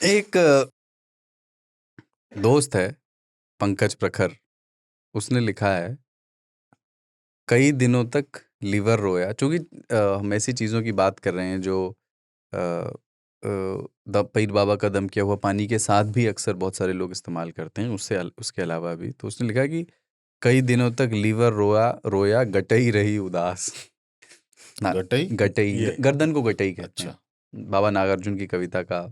एक दोस्त है, पंकज प्रखर, उसने लिखा है, कई दिनों तक लीवर रोया। चूंकि हम ऐसी चीज़ों की बात कर रहे हैं जो पीर बाबा का दम किया हुआ पानी के साथ भी अक्सर बहुत सारे लोग इस्तेमाल करते हैं, उसके अलावा भी। तो उसने लिखा कि कई दिनों तक लीवर रोया रोया, गटई रही उदास। गटई गटई, गर्दन को गटई कहते अच्छा, हैं। बाबा नागार्जुन की कविता का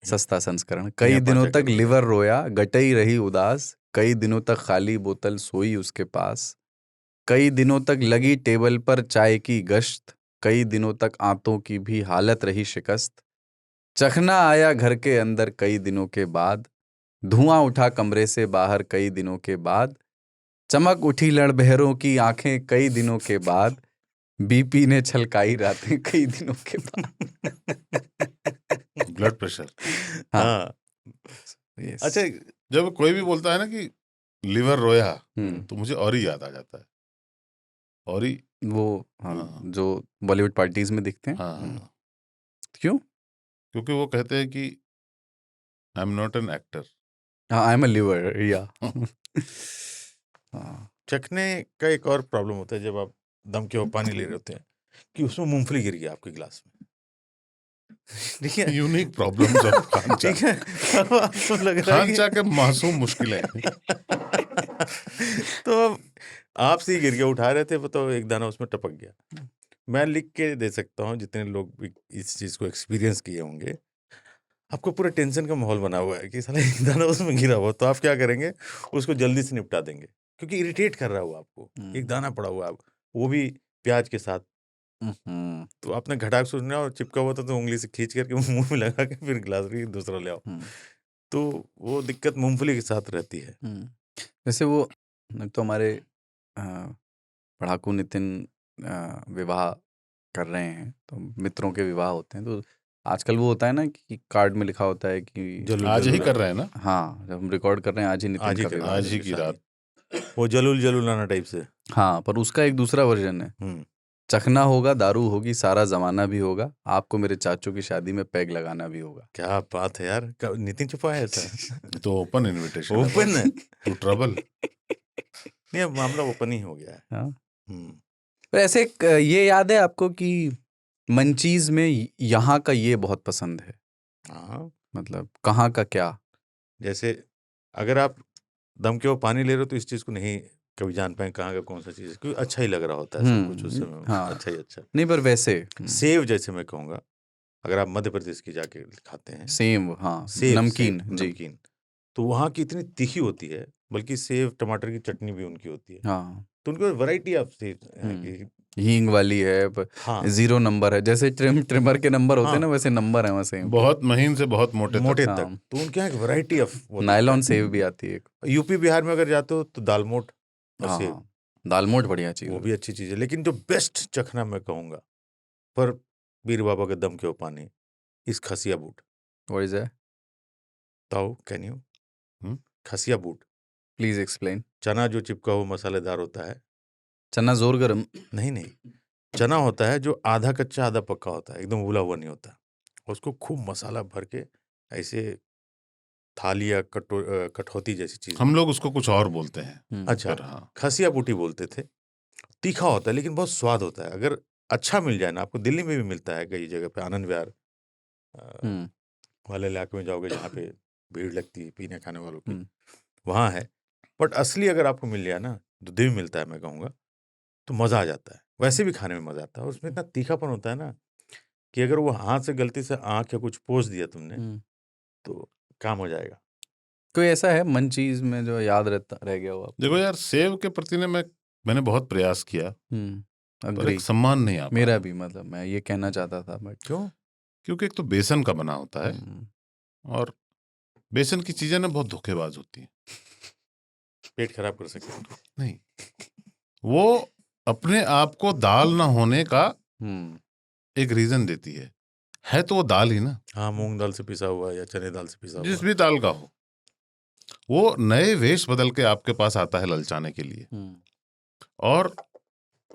सस्ता संस्करण। कई यहाँ दिनों पाचा तक कर लिया। लिवर रोया, गटई रही उदास, कई दिनों तक खाली बोतल सोई उसके पास, कई दिनों तक लगी टेबल पर चाय की गश्त, कई दिनों तक आंतों की भी हालत रही शिकस्त, चखना आया घर के अंदर कई दिनों के बाद, धुआं उठा कमरे से बाहर कई दिनों के बाद, चमक उठी लड़बहरों की आंखें कई दिनों के बाद, बीपी ने छलकाई रातें कई दिनों के बाद। Blood pressure. हाँ, हाँ, यस। अच्छा, जब कोई भी बोलता है ना कि लिवर रोया, हम्म, तो मुझे और ही याद आ जाता है। और ही वो हाँ, हाँ जो बॉलीवुड पार्टीज में दिखते हैं। हाँ, क्यों? क्योंकि वो कहते हैं कि I am not an actor. हाँ, आई एम अ लिवर, या। हाँ, चखने का एक और प्रॉब्लम होता है जब आप दम के वो पानी ले रहे होते हैं कि उसमें मूंगफली गिर गया आपके गिलास में। ठीक है, यूनिक प्रॉब्लम्स ऑफ खानचा। ठीक है। अब आपको लग रहा है खानचा के मासूम मुश्किलें। तो अब आपसे ही गिर गया, उठा रहे थे तो एक दाना उसमें टपक गया। मैं लिख के दे सकता हूँ, जितने लोग भी इस चीज को एक्सपीरियंस किए होंगे, आपको पूरा टेंशन का माहौल बना हुआ है कि साला एक दाना उसमें गिरा हुआ, तो आप क्या करेंगे, उसको जल्दी से निपटा देंगे क्योंकि इरिटेट कर रहा है वो आपको। एक दाना पड़ा हुआ है, वो भी प्याज के साथ। तो आपने घटाक सुनना और चिपका हुआ था तो उंगली से खींच करके मुंह में लगा के फिर गिलास भी दूसरा ले आओ। तो वो दिक्कत मूंगफली के साथ रहती है। वैसे वो तो हमारे पढ़ाकू नितिन विवाह कर रहे हैं, तो मित्रों के विवाह होते हैं, तो आजकल वो होता है ना कि कार्ड में लिखा होता है कि जलूल आज ही जलूल कर रहे हैं ना, हाँ, जब हम रिकॉर्ड कर रहे हैं आज ही नितिन आज ही का कर विवाह आज है। ही की रात। वो जलूल जलूलाना टाइप से। हाँ, पर उसका एक दूसरा वर्जन है। हम्म। चखना होगा, दारू होगी, सारा जमाना भी होगा, आपको मेरे चाचू की शादी में पैग लगाना भी होगा। क्या बात है यार, नितिन छुपा है ऐसा? तो ओपन इनविटेशन ओपन है। To trouble. नहीं, अब मामला ओपन ही हो गया है। हाँ, हम्म। तो ऐसे ये याद है आपको कि मंचीज में यहाँ का ये बहुत पसंद है, हाँ, मतलब कहाँ का क्या? जैसे अगर आप दम के वो पानी ले रहे हो तो इस चीज को नहीं कभी जान पाए कहाँ का कौन सा चीज है, क्योंकि अच्छा ही लग रहा होता है सब कुछ उस समय। हाँ, अच्छा ही अच्छा। नहीं पर वैसे सेव जैसे मैं कहूँगा, अगर आप मध्य प्रदेश की जाके खाते हैं सेम, हाँ, सेव, नमकीन जी। नमकीन, तो वहाँ की इतनी तीखी होती है, बल्कि सेव टमाटर की चटनी भी उनकी होती है। हाँ, तो उनकी वैरायटी ऑफ सेव है कि हींग वाली है, हाँ, 0 नंबर है, जैसे ट्रिमर के नंबर होते हैं ना, हाँ, वैसे नंबर है वहाँ सेम के। बहुत महीन से बहुत मोटे तक। मोटे हाँ, तक। तो उनके यहाँ एक वैरायटी ऑफ वो दिखता नायलॉन है। सेव भी आती है एक। यूपी बिहार में अगर जाते हो तो दालमोट और सेव, हाँ, दालमोट बढ़िया चीज़ वो है। भी अच्छी चीज़ है। लेकिन जो बेस्ट चखना मैं कहूँगा, पर बीर बाबा के दम के वो पानी, इस खसिया बूट। What is that? ताऊ, कैन यू? खसिया बूट, प्लीज एक्सप्लेन। चना जो चिपका हुआ मसालेदार होता है। चना जोर गरम? नहीं नहीं, चना होता है जो आधा कच्चा आधा पक्का होता है, एकदम उबला हुआ नहीं होता। उसको खूब मसाला भर के ऐसे थाली या कठौती जैसी चीज हम में। लोग उसको कुछ और बोलते हैं। अच्छा, फिर हाँ, खसिया बूटी बोलते थे। तीखा होता है लेकिन बहुत स्वाद होता है। अगर अच्छा मिल जाए ना, आपको दिल्ली में भी मिलता है कई जगह पे, आनंद विहार वाले इलाके में जाओगे जहाँ पे भीड़ लगती है पीने खाने वालों की, वहाँ है। बट असली अगर आपको मिल जाए ना, दूध भी मिलता है मैं कहूँगा, तो मज़ा आ जाता है। वैसे भी खाने में मज़ा आता है, उसमें इतना तीखापन होता है ना कि अगर वो हाथ से गलती से आँख या कुछ पोंछ दिया तुमने तो काम हो जाएगा। कोई ऐसा है मन चीज में जो याद रहता रह गया हो आपको? देखो यार, सेव के प्रति ने मैंने बहुत प्रयास किया, पर अग्री। एक सम्मान नहीं आ मेरा पाया। भी, मतलब मैं ये कहना चाहता था, बट क्यों? क्योंकि एक तो बेसन का बना होता है, और बेसन की चीजें ना बहुत धोखेबाज होती हैं। पेट खराब कर सकते हैं। नहीं, वो अपने आप को दाल ना होने का एक रीजन देती है तो वो दाल ही ना, हाँ, मूंग दाल से पिसा हुआ या चने दाल से पिसा जिस हुआ। भी दाल का हो, वो नए वेश बदल के आपके पास आता है ललचाने के लिए। और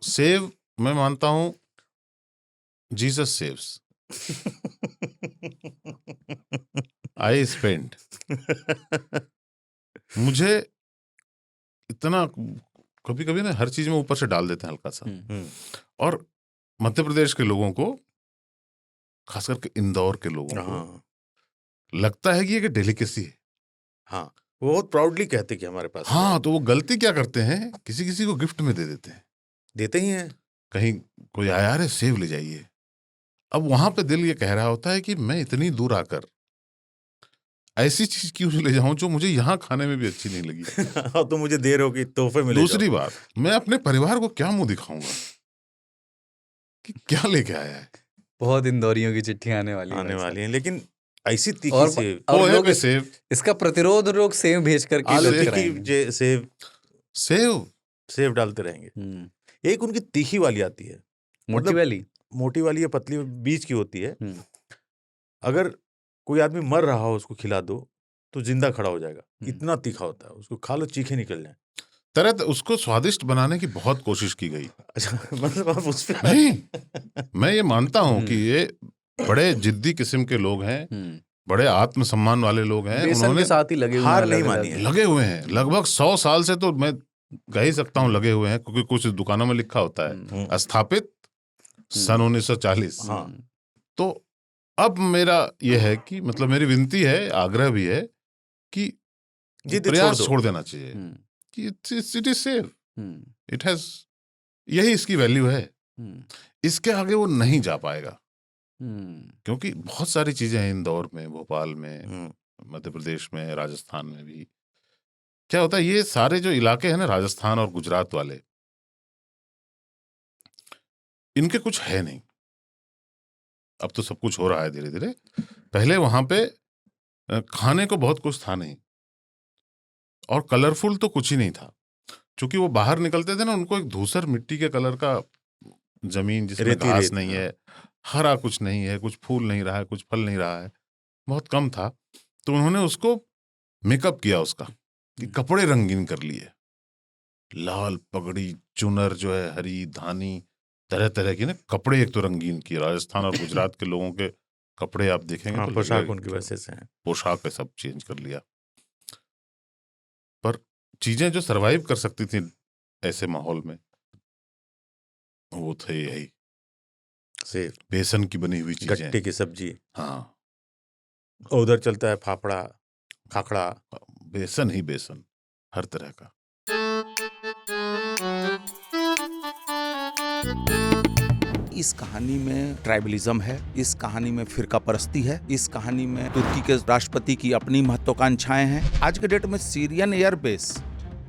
सेव, मैं मानता हूं, जीसस सेव्स। आई स्पेंड मुझे इतना कभी कभी ना हर चीज में ऊपर से डाल देते हैं हल्का सा। और मध्य प्रदेश के लोगों को, खास करके इंदौर के लोगों को लगता है कि ये डेलिकेसी है। हाँ, वो बहुत प्राउडली कहते कि हमारे पास। हाँ, तो वो गलती क्या करते हैं, किसी किसी को गिफ्ट में दे देते हैं। देते ही हैं। कहीं कोई आया है, सेब ले जाइए। अब वहां पे दिल ये कह रहा होता है कि मैं इतनी दूर आकर ऐसी चीज क्यों ले जाऊं जो मुझे यहाँ खाने में भी अच्छी नहीं लगी। तो मुझे देर होगी, तोहफे मिले। दूसरी बात, मैं अपने परिवार को क्या मुंह दिखाऊंगा कि क्या लेके आया है। बहुत इंदौरियों की चिट्ठियां आने वाली हैं, लेकिन ऐसी तीखी और सेब, और लोग सेब, इसका प्रतिरोध लोग सेब भेज करके आलू लोग टिक्की कराएंगे। सेब डालते रहेंगे। एक उनकी तीखी वाली आती है, मोटी वाली या पतली बीच की होती है। अगर कोई आदमी मर रहा हो उसको खिला दो तो जिंदा खड़ा हो जाएगा, इतना तीखा होता है। उसको खा लो, चीखे निकल जाए। तरह उसको स्वादिष्ट बनाने की बहुत कोशिश की गई। अच्छा, मतलब आप उस पे नहीं, मैं ये मानता हूं कि ये बड़े जिद्दी किस्म के लोग हैं, बड़े आत्मसम्मान वाले लोग हैं। उन्होंने साथ ही हार नहीं मानी है। लगे हुए हैं लगभग 100 साल से, तो मैं कह ही सकता हूं लगे हुए हैं, क्योंकि कुछ दुकानों में लिखा होता है स्थापित सन 1940। तो अब मेरा ये है कि मतलब मेरी विनती है, आग्रह भी है कि प्रयास छोड़ देना चाहिए कि it is safe, it has, यही इसकी वैल्यू है। इसके आगे वो नहीं जा पाएगा, क्योंकि बहुत सारी चीजें हैं इंदौर में, भोपाल में, मध्य प्रदेश में, राजस्थान में भी। क्या होता है, ये सारे जो इलाके हैं ना, राजस्थान और गुजरात वाले, इनके कुछ है नहीं। अब तो सब कुछ हो रहा है धीरे धीरे। पहले वहां पे खाने को बहुत कुछ था नहीं, और कलरफुल तो कुछ ही नहीं था। चूंकि वो बाहर निकलते थे ना, उनको एक धूसर मिट्टी के कलर का जमीन जिसमें घास नहीं है, हरा कुछ नहीं है, कुछ फूल नहीं रहा है, कुछ फल नहीं रहा है, बहुत कम था। तो उन्होंने उसको मेकअप किया, उसका कि कपड़े रंगीन कर लिए, लाल पगड़ी, चुनर जो है हरी, धानी, तरह तरह की ना कपड़े एक तो रंगीन किए। राजस्थान और गुजरात के लोगों के कपड़े आप देखेंगे तो पोशाक उनकी वैसे से है, पोशाक पे सब चेंज कर लिया। पर चीजें जो सरवाइव कर सकती थी ऐसे माहौल में, वो थे यही सेब, बेसन की बनी हुई चीजें, गट्टे की सब्जी। हाँ, उधर चलता है फाफड़ा, खाखड़ा, बेसन ही बेसन, हर तरह का। इस कहानी में ट्राइबलिज्म है, इस कहानी में फिरका परस्ती है, इस कहानी में तुर्की के राष्ट्रपति की अपनी महत्वाकांक्षाएं हैं। आज के डेट में Syrian airbase,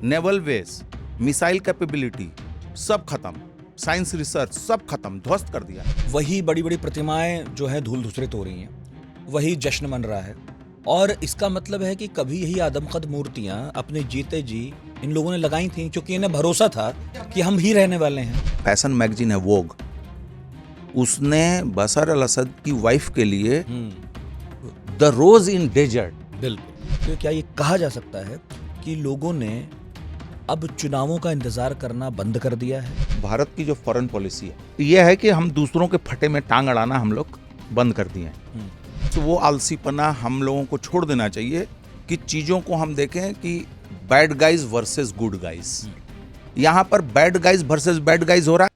naval base, missile capability सब खत्म, साइंस रिसर्च सब खत्म, ध्वस्त कर दिया। वही बड़ी बड़ी प्रतिमाएं जो है धूल धूसरित हो रही हैं, वही जश्न मन रहा है। और इसका मतलब है कि कभी यही आदमकद मूर्तियां अपने जीते जी इन लोगों ने लगाई थी, क्योंकि इन्हें भरोसा था कि हम ही रहने वाले हैं। फैशन मैगजीन है वोग, उसने बशर अल असद की वाइफ के लिए द रोज इन डेजर्ट। बिल्कुल। तो क्या ये कहा जा सकता है कि लोगों ने अब चुनावों का इंतजार करना बंद कर दिया है? भारत की जो फॉरेन पॉलिसी है ये है कि हम दूसरों के फटे में टांग अड़ाना हम लोग बंद कर दिए हैं। तो वो आलसीपना हम लोगों को छोड़ देना चाहिए कि चीज़ों को हम देखें कि bad guys versus good guys. यहाँ पर bad guys versus bad guys हो रहा है।